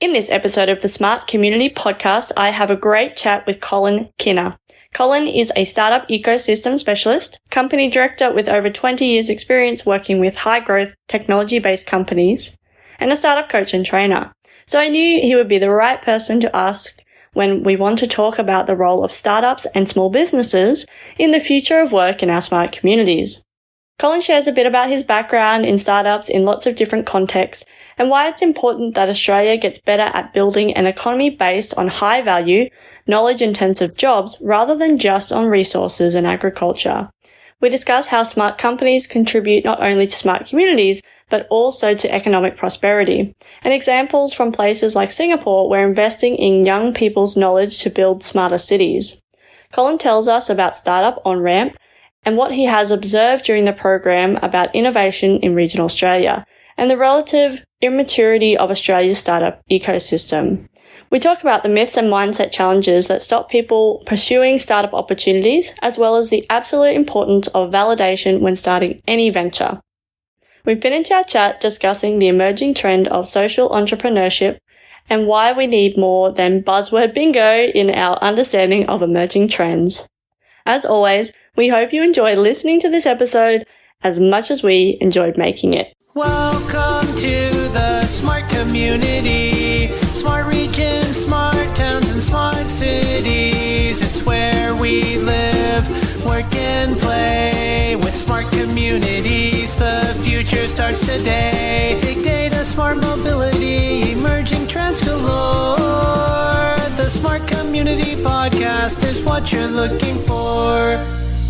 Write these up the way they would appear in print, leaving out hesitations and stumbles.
In this episode of the Smart Community Podcast, I have a great chat with Colin Kinner. Colin is a startup ecosystem specialist, company director with over 20 years experience working with high-growth, technology-based companies, and a startup coach and trainer. So I knew he would be the right person to ask when we want to talk about the role of startups and small businesses in the future of work in our smart communities. Colin shares a bit about his background in startups in lots of different contexts and why it's important that Australia gets better at building an economy based on high-value, knowledge-intensive jobs rather than just on resources and agriculture. We discuss how smart companies contribute not only to smart communities, but also to economic prosperity, and examples from places like Singapore where investing in young people's knowledge to build smarter cities. Colin tells us about Startup On-Ramp and what he has observed during the program about innovation in regional Australia and the relative immaturity of Australia's startup ecosystem. We talk about the myths and mindset challenges that stop people pursuing startup opportunities, as well as the absolute importance of validation when starting any venture. We finish our chat discussing the emerging trend of social entrepreneurship and why we need more than buzzword bingo in our understanding of emerging trends. As always, we hope you enjoyed listening to this episode as much as we enjoyed making it. Welcome to the smart community, smart regions, smart towns, and smart cities. It's where we live, work, and play. With smart communities, the future starts today. Big data, smart mobility, emerging trends galore. The Smart Community Podcast is what you're looking for.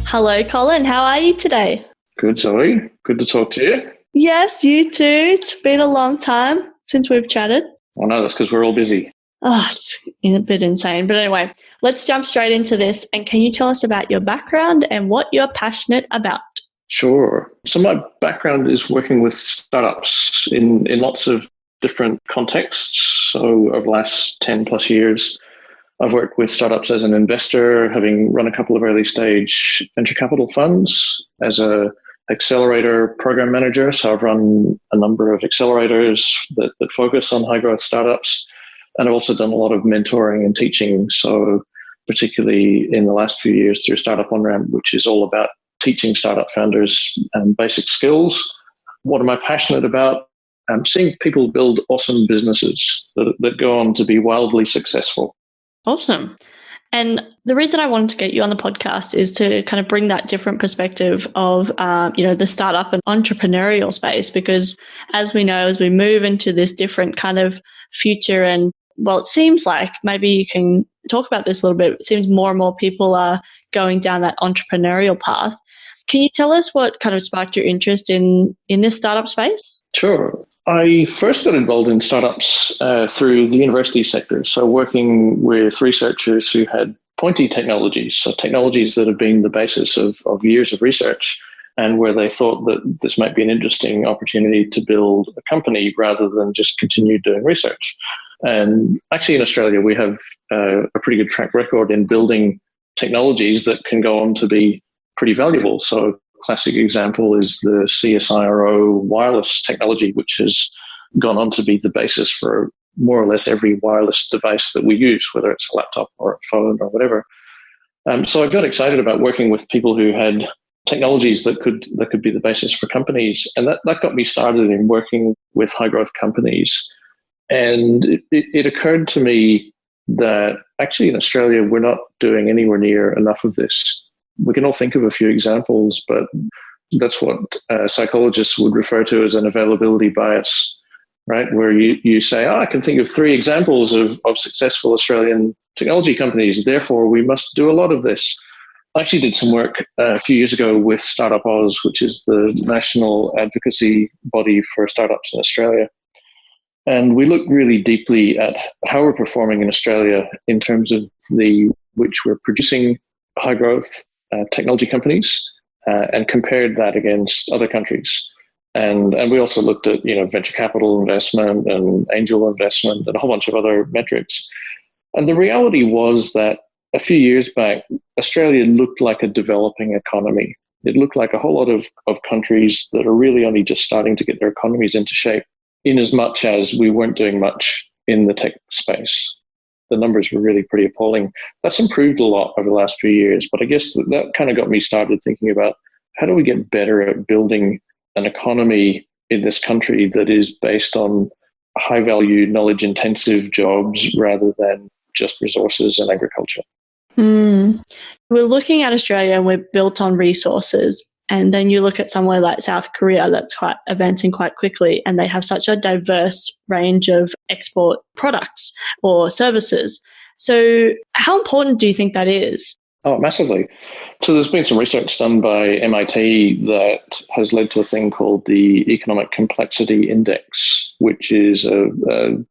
Hello, Colin. How are you today? Good, Zoe. Good to talk to you. Yes, you too. It's been a long time since we've chatted. I know, that's because we're all busy. Oh, it's a bit insane. But anyway, let's jump straight into this. And can you tell us about your background and what you're passionate about? Sure. So my background is working with startups in lots of different contexts. So over the last 10 plus years, I've worked with startups as an investor, having run a couple of early stage venture capital funds, as a accelerator program manager. So I've run a number of accelerators that focus on high growth startups. And I've also done a lot of mentoring and teaching. So particularly in the last few years through Startup On-Ramp, which is all about teaching startup founders basic skills. What am I passionate about? Seeing people build awesome businesses that go on to be wildly successful. Awesome. And the reason I wanted to get you on the podcast is to kind of bring that different perspective of, the startup and entrepreneurial space, because as we know, as we move into this different kind of future, and well, it seems like maybe you can talk about this a little bit. It seems more and more people are going down that entrepreneurial path. Can you tell us what kind of sparked your interest in this startup space? Sure. I first got involved in startups through the university sector. So working with researchers who had pointy technologies, so technologies that have been the basis of years of research, and where they thought that this might be an interesting opportunity to build a company rather than just continue doing research. And actually in Australia, we have a pretty good track record in building technologies that can go on to be pretty valuable. So classic example is the CSIRO wireless technology, which has gone on to be the basis for more or less every wireless device that we use, whether it's a laptop or a phone or whatever. So I got excited about working with people who had technologies that could be the basis for companies. And that got me started in working with high growth companies. And it occurred to me that actually in Australia, we're not doing anywhere near enough of this. We can all think of a few examples, but that's what psychologists would refer to as an availability bias, right? Where you say, I can think of 3 examples of successful Australian technology companies, therefore we must do a lot of this. I actually did some work a few years ago with Startup Oz, which is the national advocacy body for startups in Australia. And we looked really deeply at how we're performing in Australia in terms of which we're producing high growth technology companies, and compared that against other countries. And we also looked at, venture capital investment and angel investment and a whole bunch of other metrics. And the reality was that a few years back, Australia looked like a developing economy. It looked like a whole lot of countries that are really only just starting to get their economies into shape, in as much as we weren't doing much in the tech space. The numbers were really pretty appalling. That's improved a lot over the last few years, but I guess that kind of got me started thinking about how do we get better at building an economy in this country that is based on high-value, knowledge-intensive jobs rather than just resources and agriculture. We're looking at Australia and we're built on resources. And then you look at somewhere like South Korea that's quite advancing quite quickly, and they have such a diverse range of export products or services. So how important do you think that is? Oh, massively. So there's been some research done by MIT that has led to a thing called the Economic Complexity Index, which is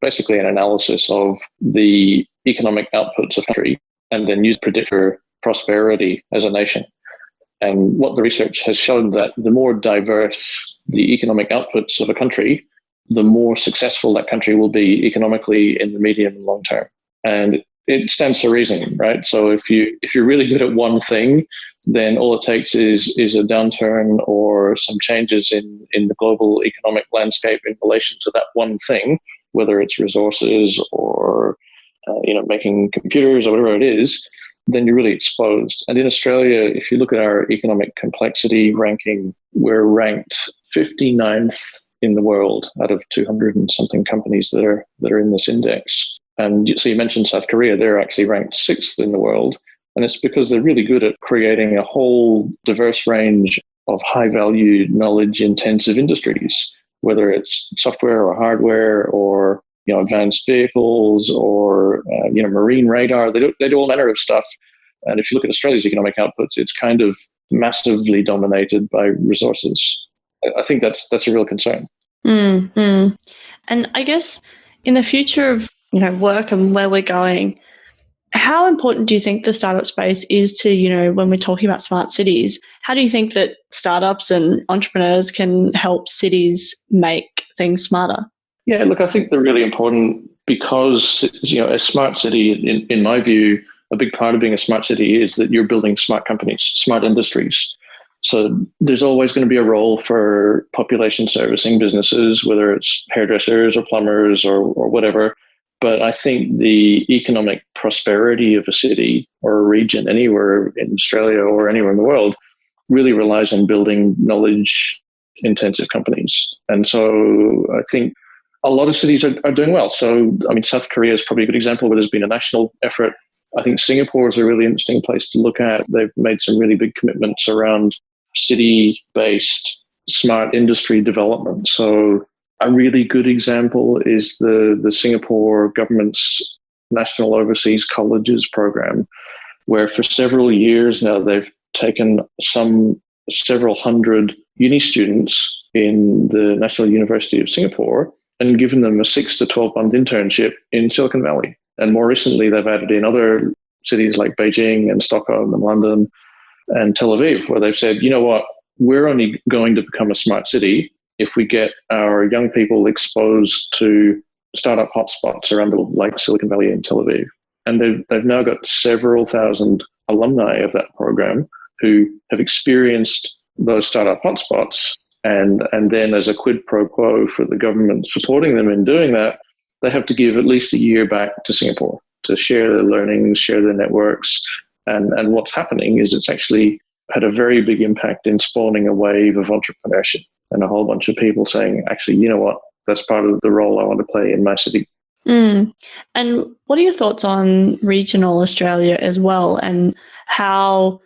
basically an analysis of the economic outputs of a country and then use predict for prosperity as a nation. And what the research has shown that the more diverse the economic outputs of a country, the more successful that country will be economically in the medium and long term. And it stands to reason, right? So if you're really good at one thing, then all it takes is a downturn or some changes in the global economic landscape in relation to that one thing, whether it's resources or making computers or whatever it is, then you're really exposed. And in Australia, if you look at our economic complexity ranking, we're ranked 59th in the world out of 200 and something companies that are in this index. And so you mentioned South Korea, they're actually ranked 6th in the world. And it's because they're really good at creating a whole diverse range of high-value, knowledge-intensive industries, whether it's software or hardware or advanced vehicles or marine radar. They do all manner of stuff. And if you look at Australia's economic outputs, it's kind of massively dominated by resources. I think that's a real concern. Mm-hmm. And I guess in the future of work and where we're going, how important do you think the startup space is to, when we're talking about smart cities? How do you think that startups and entrepreneurs can help cities make things smarter? Yeah, look, I think they're really important because, a smart city, in my view, a big part of being a smart city is that you're building smart companies, smart industries. So there's always going to be a role for population servicing businesses, whether it's hairdressers or plumbers or whatever. But I think the economic prosperity of a city or a region anywhere in Australia or anywhere in the world really relies on building knowledge-intensive companies. And so I think a lot of cities are doing well. So, South Korea is probably a good example where there's been a national effort. I think Singapore is a really interesting place to look at. They've made some really big commitments around city-based smart industry development. So a really good example is the Singapore government's National Overseas Colleges program, where for several years now they've taken several hundred uni students in the National University of Singapore and given them a 6 to 12 month internship in Silicon Valley. And more recently, they've added in other cities like Beijing and Stockholm and London and Tel Aviv, where they've said, you know what, we're only going to become a smart city if we get our young people exposed to startup hotspots around like Silicon Valley and Tel Aviv. And they've now got several thousand alumni of that program who have experienced those startup hotspots. And then as a quid pro quo for the government supporting them in doing that, they have to give at least a year back to Singapore to share their learnings, share their networks. And what's happening is it's actually had a very big impact in spawning a wave of entrepreneurship and a whole bunch of people saying, actually, you know what, that's part of the role I want to play in my city. And what are your thoughts on regional Australia as well, and how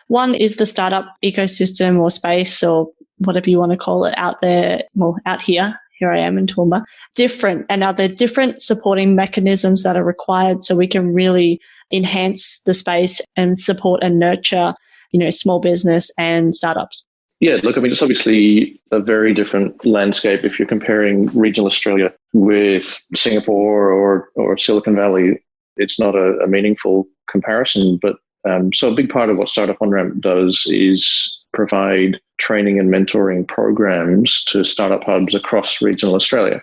one is the startup ecosystem or space or whatever you want to call it out there, well, out here I am in Toowoomba, different, and are there different supporting mechanisms that are required so we can really enhance the space and support and nurture, small business and startups? Yeah, look, it's obviously a very different landscape if you're comparing regional Australia with Singapore or Silicon Valley. It's not a meaningful comparison, but so a big part of what Startup On-Ramp does is provide training and mentoring programs to startup hubs across regional Australia.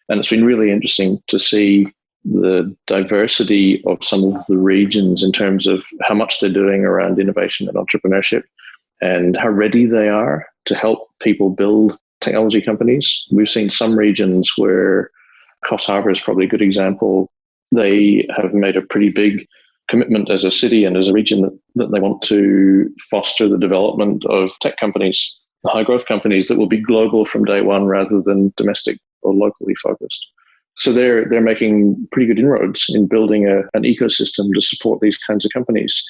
And it's been really interesting to see the diversity of some of the regions in terms of how much they're doing around innovation and entrepreneurship and how ready they are to help people build technology companies. We've seen some regions where Coffs Harbour is probably a good example. They have made a pretty big commitment as a city and as a region that they want to foster the development of tech companies, high growth companies that will be global from day one rather than domestic or locally focused. So they're making pretty good inroads in building an ecosystem to support these kinds of companies.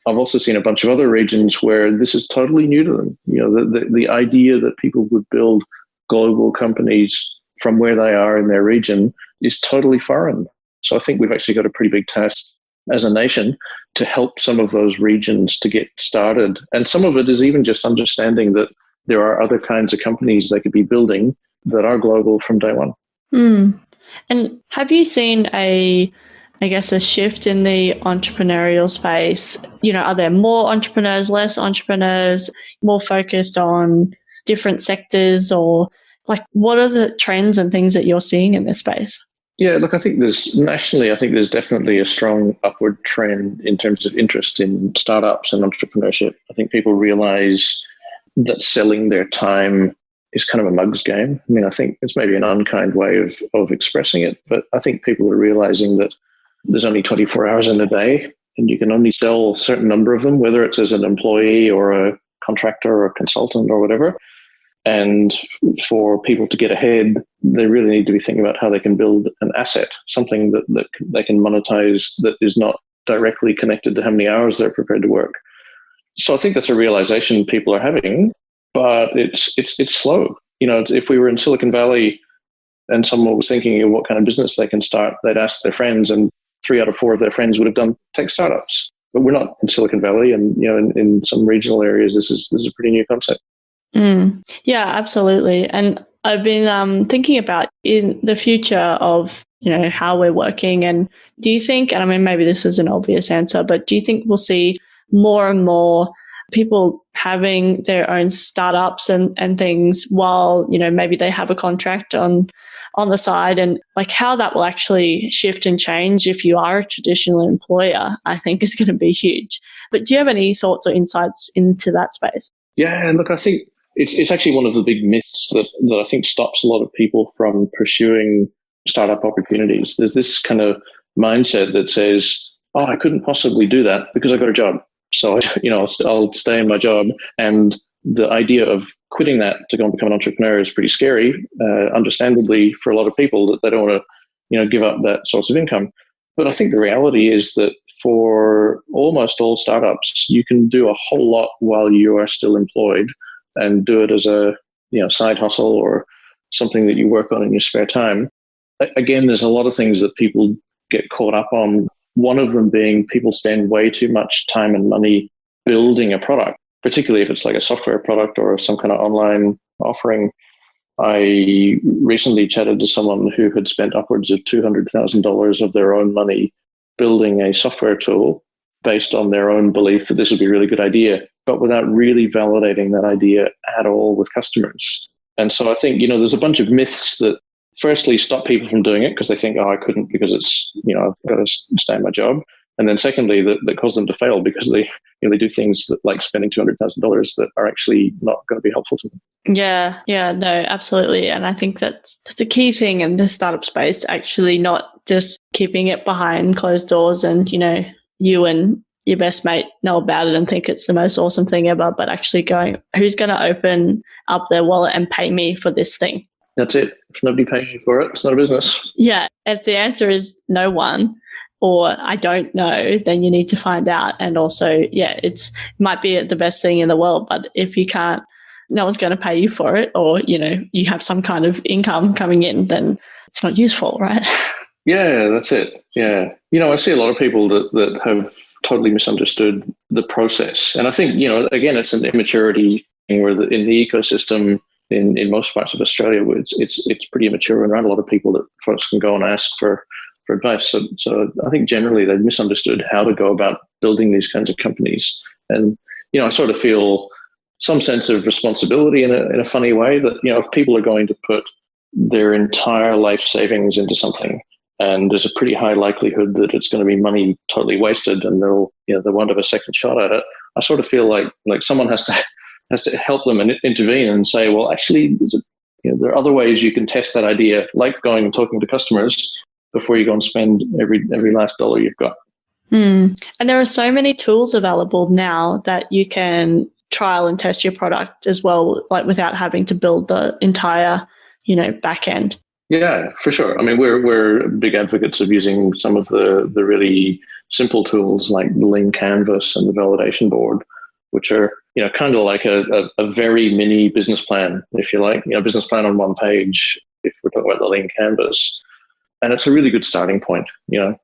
I've also seen a bunch of other regions where this is totally new to them. The idea that people would build global companies from where they are in their region is totally foreign. So I think we've actually got a pretty big task as a nation to help some of those regions to get started. And some of it is even just understanding that there are other kinds of companies they could be building that are global from day one. And have you seen a shift in the entrepreneurial space? Are there more entrepreneurs, less entrepreneurs, more focused on different sectors, or what are the trends and things that you're seeing in this space? Yeah, look, I think there's definitely a strong upward trend in terms of interest in startups and entrepreneurship. I think people realize that selling their time is kind of a mug's game. I mean, I think it's maybe an unkind way of expressing it, but I think people are realizing that there's only 24 hours in a day and you can only sell a certain number of them, whether it's as an employee or a contractor or a consultant or whatever. And for people to get ahead, they really need to be thinking about how they can build an asset, something that they can monetize that is not directly connected to how many hours they're prepared to work. So I think that's a realization people are having, but it's slow. If we were in Silicon Valley and someone was thinking of what kind of business they can start, they'd ask their friends, and 3 out of 4 of their friends would have done tech startups. But we're not in Silicon Valley, and in some regional areas, this is a pretty new concept. Yeah, absolutely. And I've been thinking about in the future of how we're working. And do you think, and I mean maybe this is an obvious answer, but do you think we'll see more and more people having their own startups and things while maybe they have a contract on the side, and how that will actually shift and change if you are a traditional employer, I think is going to be huge. But do you have any thoughts or insights into that space? Yeah, look, I think it's actually one of the big myths that I think stops a lot of people from pursuing startup opportunities. There's this kind of mindset that says, oh, I couldn't possibly do that because I got a job. So, I'll stay in my job. And the idea of quitting that to go and become an entrepreneur is pretty scary, understandably, for a lot of people that they don't want to, give up that source of income. But I think the reality is that for almost all startups, you can do a whole lot while you are still employed and do it as a side hustle or something that you work on in your spare time. Again, there's a lot of things that people get caught up on. One of them being people spend way too much time and money building a product, particularly if it's like a software product or some kind of online offering. I recently chatted to someone who had spent upwards of $200,000 of their own money building a software tool based on their own belief that this would be a really good idea, but without really validating that idea at all with customers. And so I think, there's a bunch of myths that firstly stop people from doing it because they think, oh, I couldn't because it's, I've got to stay in my job. And then secondly, that cause them to fail because they do things that, like spending $200,000 that are actually not going to be helpful to them. Yeah, no, absolutely. And I think that's a key thing in the startup space, actually not just keeping it behind closed doors and, you and your best mate know about it and think it's the most awesome thing ever, but actually going, who's going to open up their wallet and pay me for this thing? That's it. If nobody pays you for it, it's not a business. Yeah. If the answer is no one, or I don't know, then you need to find out. And also, it might be the best thing in the world, but if you can't, no one's going to pay you for it, or, you have some kind of income coming in, then it's not useful, right? Yeah, that's it. Yeah. I see a lot of people that have totally misunderstood the process. And I think, again, it's an immaturity thing where in the ecosystem in most parts of Australia, where it's pretty immature and around a lot of people that folks can go and ask for advice. So I think generally they've misunderstood how to go about building these kinds of companies. And, I sort of feel some sense of responsibility in a funny way that, if people are going to put their entire life savings into something, and there's a pretty high likelihood that it's going to be money totally wasted and they won't have a second shot at it, I sort of feel like someone has to help them and intervene and say, well, actually, There are other ways you can test that idea, like going and talking to customers before you go and spend every last dollar you've got. And there are so many tools available now that you can trial and test your product as well, like without having to build the entire, back end. Yeah, for sure. I mean, we're big advocates of using some of the really simple tools like the Lean Canvas and the validation board, which are, kind of like a very mini business plan, if you like, business plan on one page, if we're talking about the Lean Canvas. And it's a really good starting point,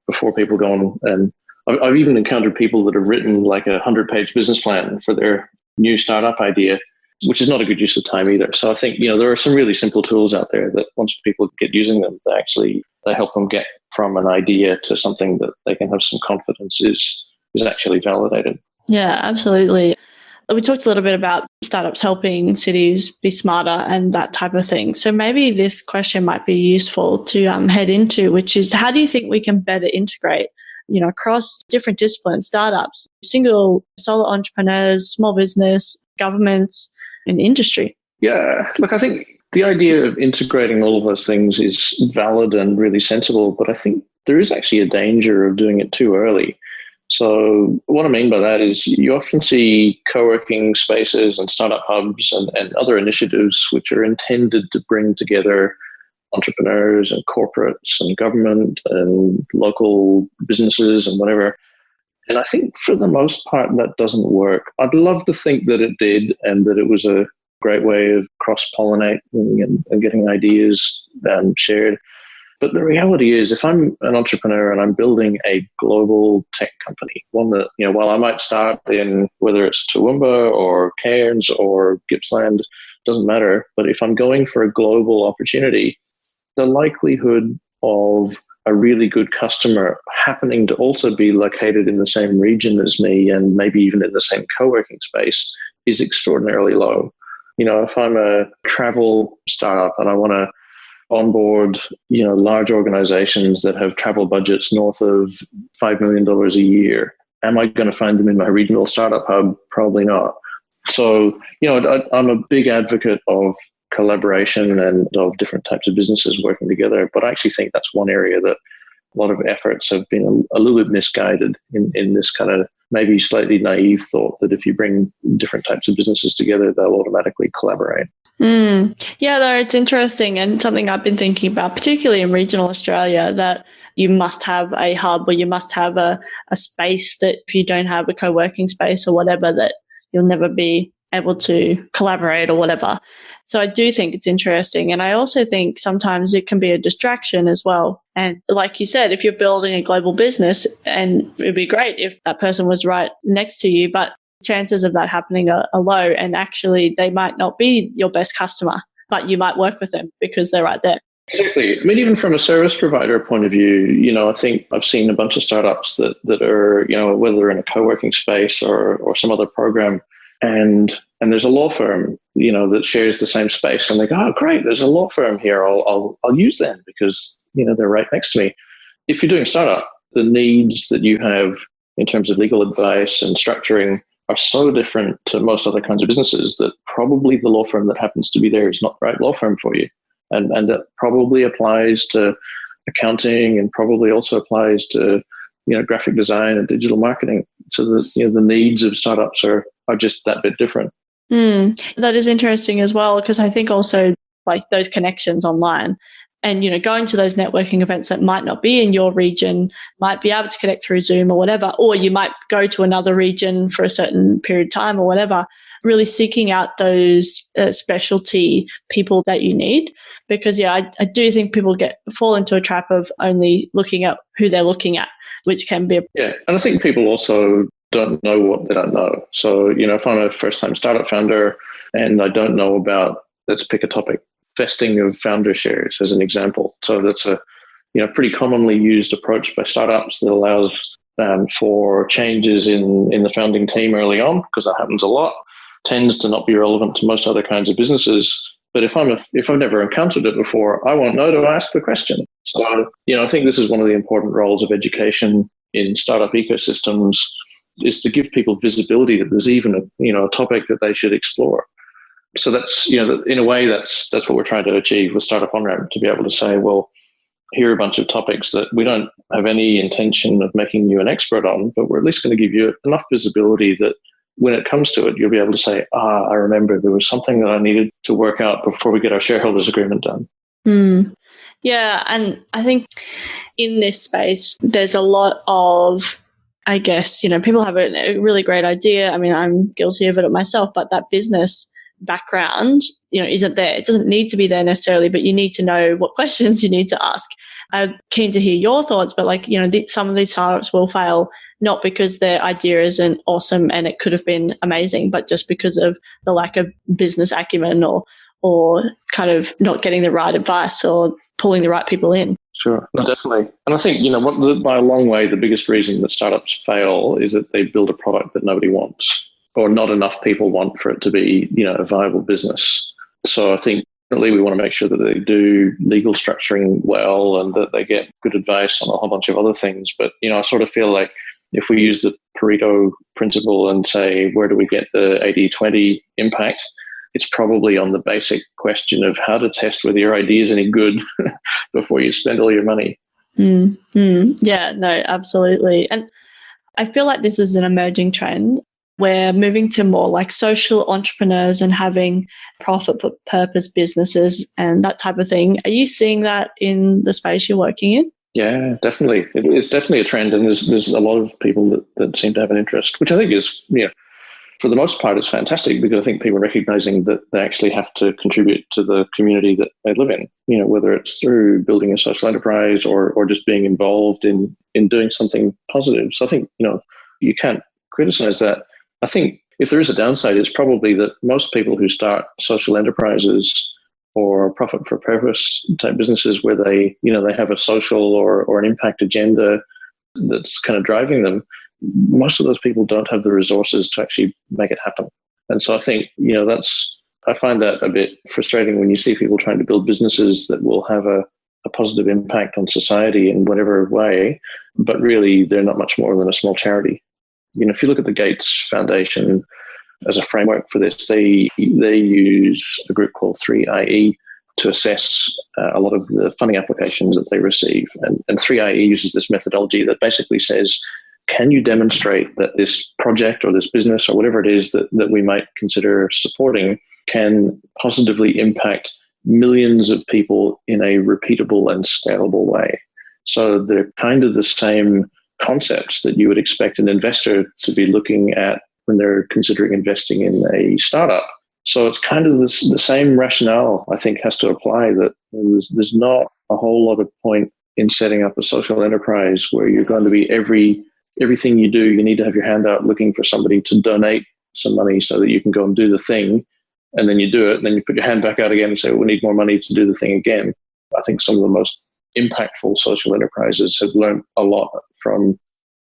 before people go on. And I've even encountered people that have written like a 100-page business plan for their new startup idea, which is not a good use of time either. So I think, there are some really simple tools out there that once people get using them, they help them get from an idea to something that they can have some confidence is actually validated. Yeah, absolutely. We talked a little bit about startups helping cities be smarter and that type of thing. So maybe this question might be useful to head into, which is how do you think we can better integrate, across different disciplines, startups, single solo entrepreneurs, small business, governments, and industry? Yeah, look, I think the idea of integrating all of those things is valid and really sensible, but I think there is actually a danger of doing it too early. So what I mean by that is you often see co-working spaces and startup hubs and other initiatives which are intended to bring together entrepreneurs and corporates and government and local businesses and whatever. And I think for the most part, that doesn't work. I'd love to think that it did and that it was a great way of cross-pollinating and getting ideas shared. But the reality is, if I'm an entrepreneur and I'm building a global tech company, one that, while I might start in whether it's Toowoomba or Cairns or Gippsland, doesn't matter. But if I'm going for a global opportunity, the likelihood of a really good customer happening to also be located in the same region as me and maybe even in the same co-working space is extraordinarily low. If I'm a travel startup and I want to onboard, large organizations that have travel budgets north of $5 million a year, am I going to find them in my regional startup hub? Probably not. So, I'm a big advocate of collaboration and of different types of businesses working together. But I actually think that's one area that a lot of efforts have been a little bit misguided in this kind of maybe slightly naive thought that if you bring different types of businesses together, they'll automatically collaborate. Yeah, though it's interesting and something I've been thinking about, particularly in regional Australia, that you must have a hub or you must have a space that if you don't have a co-working space or whatever, that you'll never be able to collaborate or whatever. So I do think it's interesting. And I also think sometimes it can be a distraction as well. And like you said, if you're building a global business, and it'd be great if that person was right next to you, but chances of that happening are low. And actually they might not be your best customer, but you might work with them because they're right there. Exactly. I mean, even from a service provider point of view, I think I've seen a bunch of startups that are, whether in a co-working space or some other program, and there's a law firm, that shares the same space, and they go, oh, great, there's a law firm here. I'll use them because, they're right next to me. If you're doing startup, the needs that you have in terms of legal advice and structuring are so different to most other kinds of businesses that probably the law firm that happens to be there is not the right law firm for you. And that probably applies to accounting and probably also applies to, graphic design and digital marketing. So the needs of startups are just that bit different. That is interesting as well, because I think also like those connections online and, going to those networking events that might not be in your region, might be able to connect through Zoom or whatever, or you might go to another region for a certain period of time or whatever, really seeking out those specialty people that you need. Because, I do think people fall into a trap of only looking at who they're looking at, which can be. Yeah. And I think people also don't know what they don't know. So, if I'm a first-time startup founder and I don't know about, let's pick a topic, vesting of founder shares as an example. So that's a pretty commonly used approach by startups that allows for changes in the founding team early on, because that happens a lot, tends to not be relevant to most other kinds of businesses. But if I've never encountered it before, I won't know to ask the question. So, I think this is one of the important roles of education in startup ecosystems, is to give people visibility that there's even a topic that they should explore. So that's, in a way, that's what we're trying to achieve with Startup On-Ramp, to be able to say, well, here are a bunch of topics that we don't have any intention of making you an expert on, but we're at least going to give you enough visibility that when it comes to it, you'll be able to say, I remember there was something that I needed to work out before we get our shareholders agreement done. Yeah, and I think in this space, there's a lot of, I guess, people have a really great idea. I mean, I'm guilty of it myself, but that business background, isn't there. It doesn't need to be there necessarily, but you need to know what questions you need to ask. I'm keen to hear your thoughts, but some of these startups will fail not because their idea isn't awesome and it could have been amazing, but just because of the lack of business acumen or kind of not getting the right advice or pulling the right people in. Sure, no, definitely. And I think, by a long way, the biggest reason that startups fail is that they build a product that nobody wants, or not enough people want for it to be, a viable business. So I think definitely we want to make sure that they do legal structuring well and that they get good advice on a whole bunch of other things. But, I sort of feel like if we use the Pareto principle and say, where do we get the 80-20 impact? It's probably on the basic question of how to test whether your idea is any good before you spend all your money. Yeah, no, absolutely. And I feel like this is an emerging trend. We're moving to more like social entrepreneurs and having profit purpose businesses and that type of thing. Are you seeing that in the space you're working in? Yeah, definitely. It's definitely a trend, and there's a lot of people that seem to have an interest, which I think is, for the most part, it's fantastic, because I think people are recognizing that they actually have to contribute to the community that they live in, whether it's through building a social enterprise or just being involved in doing something positive. So I think, you can't criticize that. I think if there is a downside, it's probably that most people who start social enterprises or profit for purpose type businesses where they have a social or an impact agenda that's kind of driving them, most of those people don't have the resources to actually make it happen. And so I think, I find that a bit frustrating when you see people trying to build businesses that will have a positive impact on society in whatever way, but really they're not much more than a small charity. If you look at the Gates Foundation as a framework for this, they use a group called 3IE to assess a lot of the funding applications that they receive. And 3IE uses this methodology that basically says, can you demonstrate that this project or this business or whatever it is that we might consider supporting can positively impact millions of people in a repeatable and scalable way? So they're kind of the same concepts that you would expect an investor to be looking at when they're considering investing in a startup. So it's kind of the same rationale, I think, has to apply, that there's not a whole lot of point in setting up a social enterprise where you're going to be everything you do, you need to have your hand out looking for somebody to donate some money so that you can go and do the thing. And then you do it, and then you put your hand back out again and say, we need more money to do the thing again. I think some of the most impactful social enterprises have learned a lot from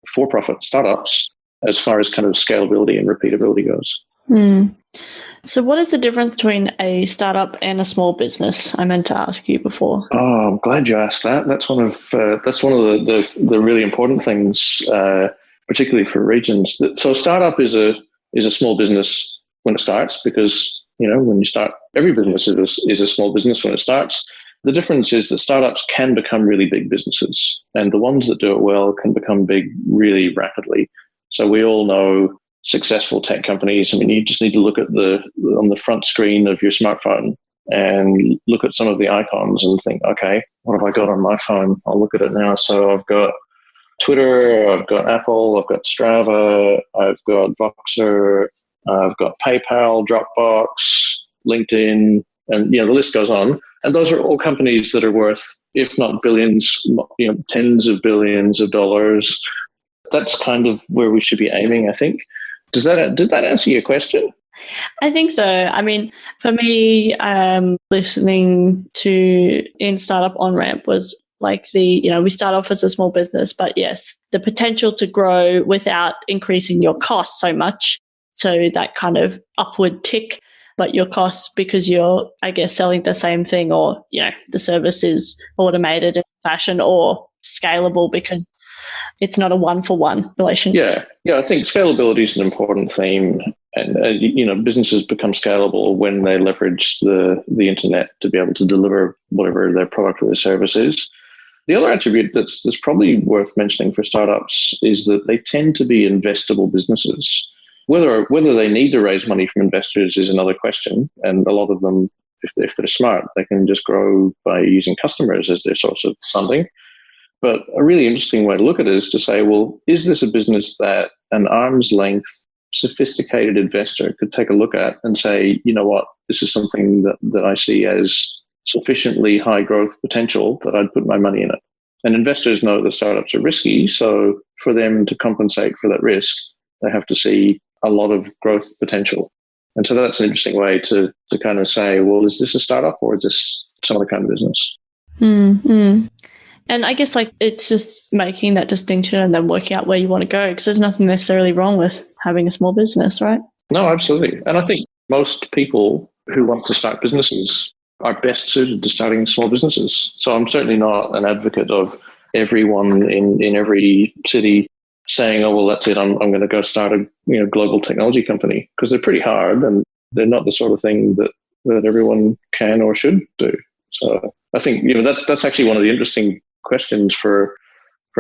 for-profit startups as far as kind of scalability and repeatability goes. So what is the difference between a startup and a small business? I meant to ask you before. Oh, I'm glad you asked that. That's one of the really important things, particularly for regions. So a startup is a small business when it starts, because when you start, every business is a small business when it starts. The difference is that startups can become really big businesses, and the ones that do it well can become big really rapidly. So we all know successful tech companies. I mean, you just need to look at on the front screen of your smartphone and look at some of the icons and think, okay, what have I got on my phone? I'll look at it now. So I've got Twitter, I've got Apple, I've got Strava, I've got Voxer, I've got PayPal, Dropbox, LinkedIn, and the list goes on. And those are all companies that are worth, if not billions, tens of billions of dollars. That's kind of where we should be aiming, I think. Did that answer your question? I think so. I mean, for me, listening to in Startup On-Ramp was like we start off as a small business, but yes, the potential to grow without increasing your costs so much. So that kind of upward tick, but your costs, because you're, I guess, selling the same thing, or, the service is automated in fashion or scalable because it's not a one-for-one relationship. Yeah, I think scalability is an important theme. And businesses become scalable when they leverage the internet to be able to deliver whatever their product or their service is. The other attribute that's probably worth mentioning for startups is that they tend to be investable businesses. Whether they need to raise money from investors is another question. And a lot of them, if they're smart, they can just grow by using customers as their source of funding. But a really interesting way to look at it is to say, well, is this a business that an arm's length sophisticated investor could take a look at and say, you know what, this is something that I see as sufficiently high growth potential that I'd put my money in it. And investors know that startups are risky, so for them to compensate for that risk, they have to see a lot of growth potential. And so that's an interesting way to kind of say, well, is this a startup or is this some other kind of business? Mm-hmm. And I guess it's just making that distinction and then working out where you want to go, because there's nothing necessarily wrong with having a small business, right? No, absolutely. And I think most people who want to start businesses are best suited to starting small businesses. So I'm certainly not an advocate of everyone in every city saying, oh, well, that's it, I'm going to go start a global technology company, because they're pretty hard and they're not the sort of thing that everyone can or should do. So I think that's actually one of the interesting questions for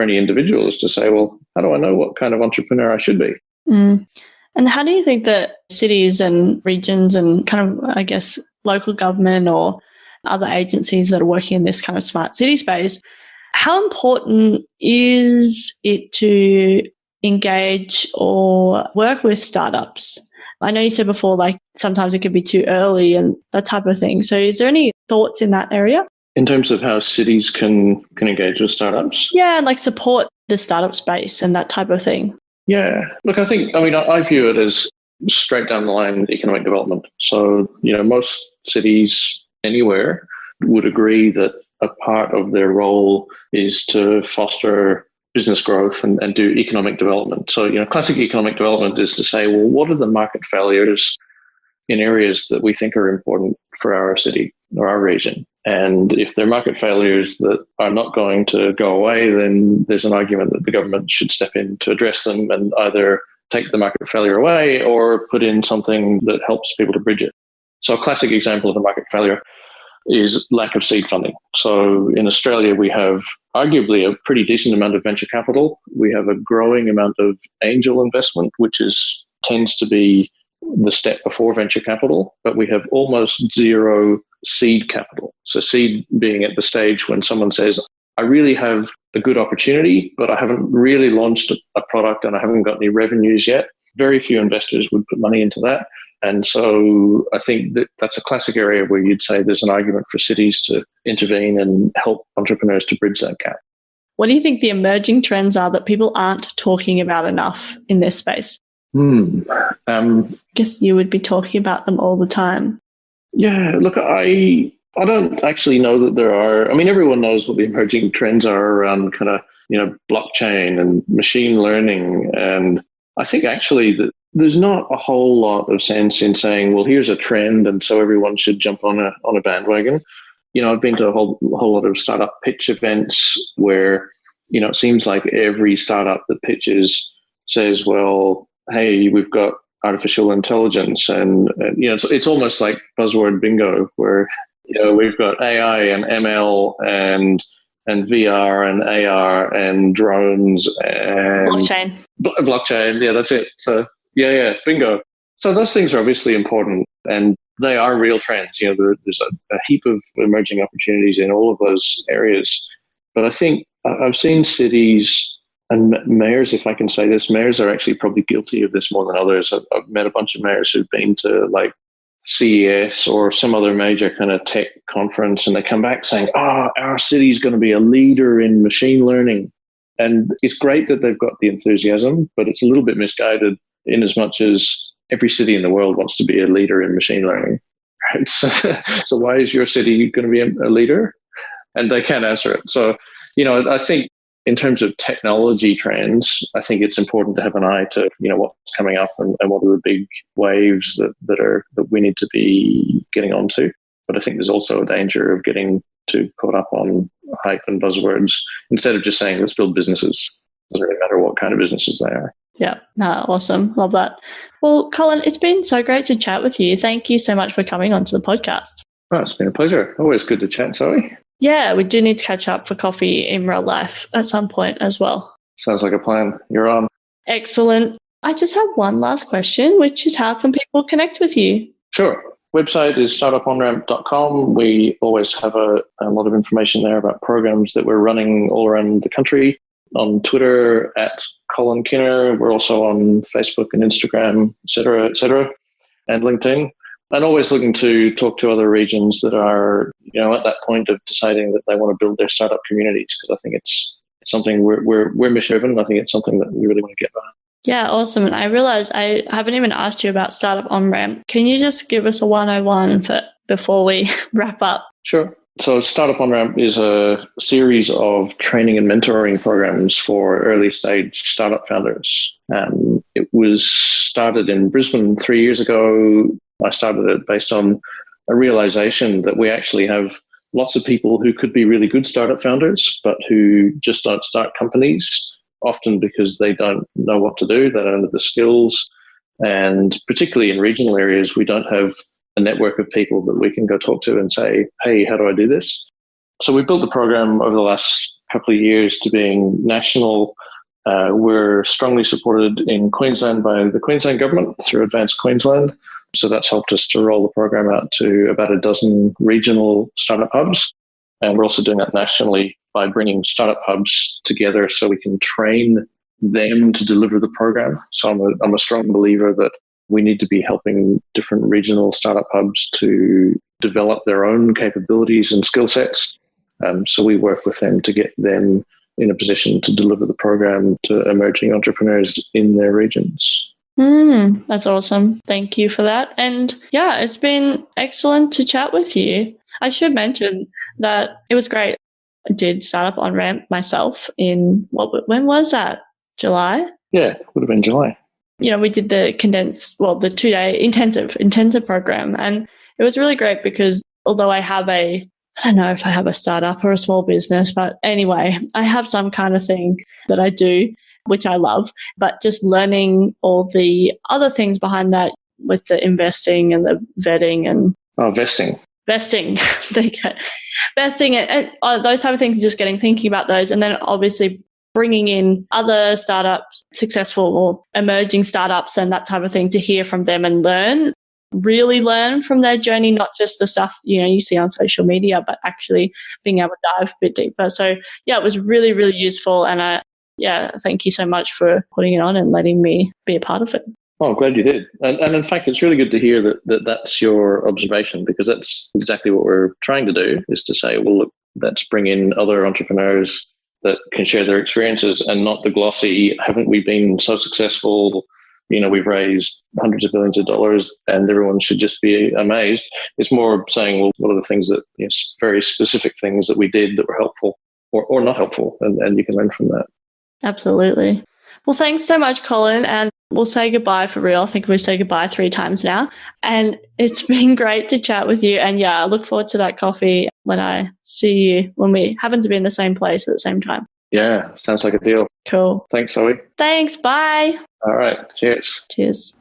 any individual, is to say, well, how do I know what kind of entrepreneur I should be? Mm. And how do you think that cities and regions and kind of, I guess, local government or other agencies that are working in this kind of smart city space, how important is it to engage or work with startups? I know you said before, sometimes it could be too early and that type of thing. So is there any thoughts in that area? In terms of how cities can engage with startups? Yeah, support the startup space and that type of thing. Yeah. Look, I view it as straight down the line economic development. So, most cities anywhere would agree that a part of their role is to foster business growth and do economic development. So, classic economic development is to say, well, what are the market failures in areas that we think are important for our city or our region? And if they're market failures that are not going to go away, then there's an argument that the government should step in to address them and either take the market failure away or put in something that helps people to bridge it. So a classic example of a market failure is lack of seed funding. So in Australia, we have arguably a pretty decent amount of venture capital. We have a growing amount of angel investment, which tends to be the step before venture capital, but we have almost zero seed capital. So seed being at the stage when someone says, I really have a good opportunity, but I haven't really launched a product and I haven't got any revenues yet. Very few investors would put money into that. And so I think that's a classic area where you'd say there's an argument for cities to intervene and help entrepreneurs to bridge that gap. What do you think the emerging trends are that people aren't talking about enough in this space? I guess you would be talking about them all the time. Yeah, look, I don't actually know that there are. I mean, everyone knows what the emerging trends are around kind of, blockchain and machine learning. And I think actually that there's not a whole lot of sense in saying, well, here's a trend, and so everyone should jump on a bandwagon. I've been to a whole lot of startup pitch events where, it seems like every startup that pitches says, well, hey, we've got artificial intelligence, and it's almost like buzzword bingo, where we've got AI and ML and VR and AR and drones and blockchain. Yeah, that's it. So yeah, bingo. So those things are obviously important, and they are real trends. There's a heap of emerging opportunities in all of those areas. But I think I've seen cities and mayors, if I can say this, mayors are actually probably guilty of this more than others. I've met a bunch of mayors who've been to CES or some other major kind of tech conference, and they come back saying, our city's going to be a leader in machine learning. And it's great that they've got the enthusiasm, but it's a little bit misguided in as much as every city in the world wants to be a leader in machine learning. Right? So why is your city going to be a leader? And they can't answer it. So, I think in terms of technology trends, I think it's important to have an eye to, what's coming up and what are the big waves that we need to be getting onto. But I think there's also a danger of getting too caught up on hype and buzzwords instead of just saying, let's build businesses. It doesn't really matter what kind of businesses they are. Yeah, no, awesome. Love that. Well, Colin, it's been so great to chat with you. Thank you so much for coming onto the podcast. Oh, it's been a pleasure. Always good to chat, Zoe. Yeah, we do need to catch up for coffee in real life at some point as well. Sounds like a plan. You're on. Excellent. I just have one last question, which is how can people connect with you? Sure. Website is startuponramp.com. We always have a lot of information there about programs that we're running all around the country. On Twitter at Colin Kinner. We're also on Facebook and Instagram, et cetera, and LinkedIn. And always looking to talk to other regions that are, at that point of deciding that they want to build their startup communities, because I think it's something we're mission-driven. I think it's something that we really want to get behind. Yeah, awesome. And I realize I haven't even asked you about Startup On-Ramp. Can you just give us a 101 before we wrap up? Sure. So Startup On-Ramp is a series of training and mentoring programs for early stage startup founders. It was started in Brisbane 3 years ago. I started it based on a realization that we actually have lots of people who could be really good startup founders, but who just don't start companies, often because they don't know what to do, they don't have the skills. And particularly in regional areas, we don't have a network of people that we can go talk to and say, hey, how do I do this? So we built the program over the last couple of years to being national. We're strongly supported in Queensland by the Queensland government through Advanced Queensland. So that's helped us to roll the program out to about a dozen regional startup hubs. And we're also doing that nationally by bringing startup hubs together so we can train them to deliver the program. So I'm a strong believer that we need to be helping different regional startup hubs to develop their own capabilities and skill sets. So we work with them to get them in a position to deliver the program to emerging entrepreneurs in their regions. That's awesome. Thank you for that. And yeah, it's been excellent to chat with you. I should mention that it was great. I did Startup On-Ramp myself when was that? July? Yeah, would have been July. We did the the 2-day intensive program. And it was really great because although I don't know if I have a startup or a small business, but anyway, I have some kind of thing that I do, which I love, but just learning all the other things behind that with the investing and the vetting and... Vesting. There you go. Vesting and those type of things, just thinking about those. And then obviously bringing in other startups, successful or emerging startups and that type of thing to hear from them and really learn from their journey, not just the stuff, you see on social media, but actually being able to dive a bit deeper. So yeah, it was really, really useful. And thank you so much for putting it on and letting me be a part of it. Oh, I'm glad you did. And in fact, it's really good to hear that's your observation, because that's exactly what we're trying to do, is to say, well, look, let's bring in other entrepreneurs that can share their experiences and not the glossy, haven't we been so successful? We've raised hundreds of billions of dollars and everyone should just be amazed. It's more saying, well, what are the things that, very specific things that we did that were helpful or not helpful, and you can learn from that. Absolutely. Well, thanks so much, Colin. And we'll say goodbye for real. I think we've said goodbye 3 times now. And it's been great to chat with you. And yeah, I look forward to that coffee when I see you, when we happen to be in the same place at the same time. Yeah, sounds like a deal. Cool. Thanks, Zoe. Thanks. Bye. All right. Cheers. Cheers.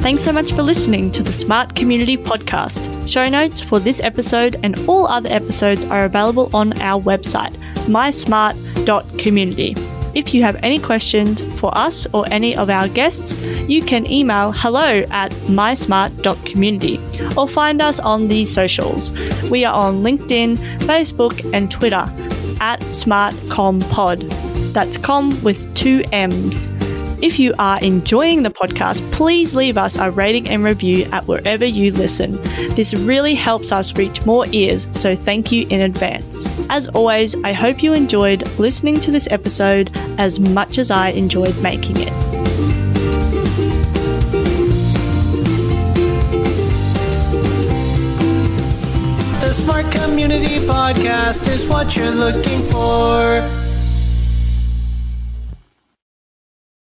Thanks so much for listening to the Smart Community Podcast. Show notes for this episode and all other episodes are available on our website, mysmart.community. If you have any questions for us or any of our guests, you can email hello@mysmart.community or find us on the socials. We are on LinkedIn, Facebook, and Twitter @SmartComPod. That's com with 2 M's. If you are enjoying the podcast, please leave us a rating and review at wherever you listen. This really helps us reach more ears, so thank you in advance. As always, I hope you enjoyed listening to this episode as much as I enjoyed making it. The Smart Community Podcast is what you're looking for.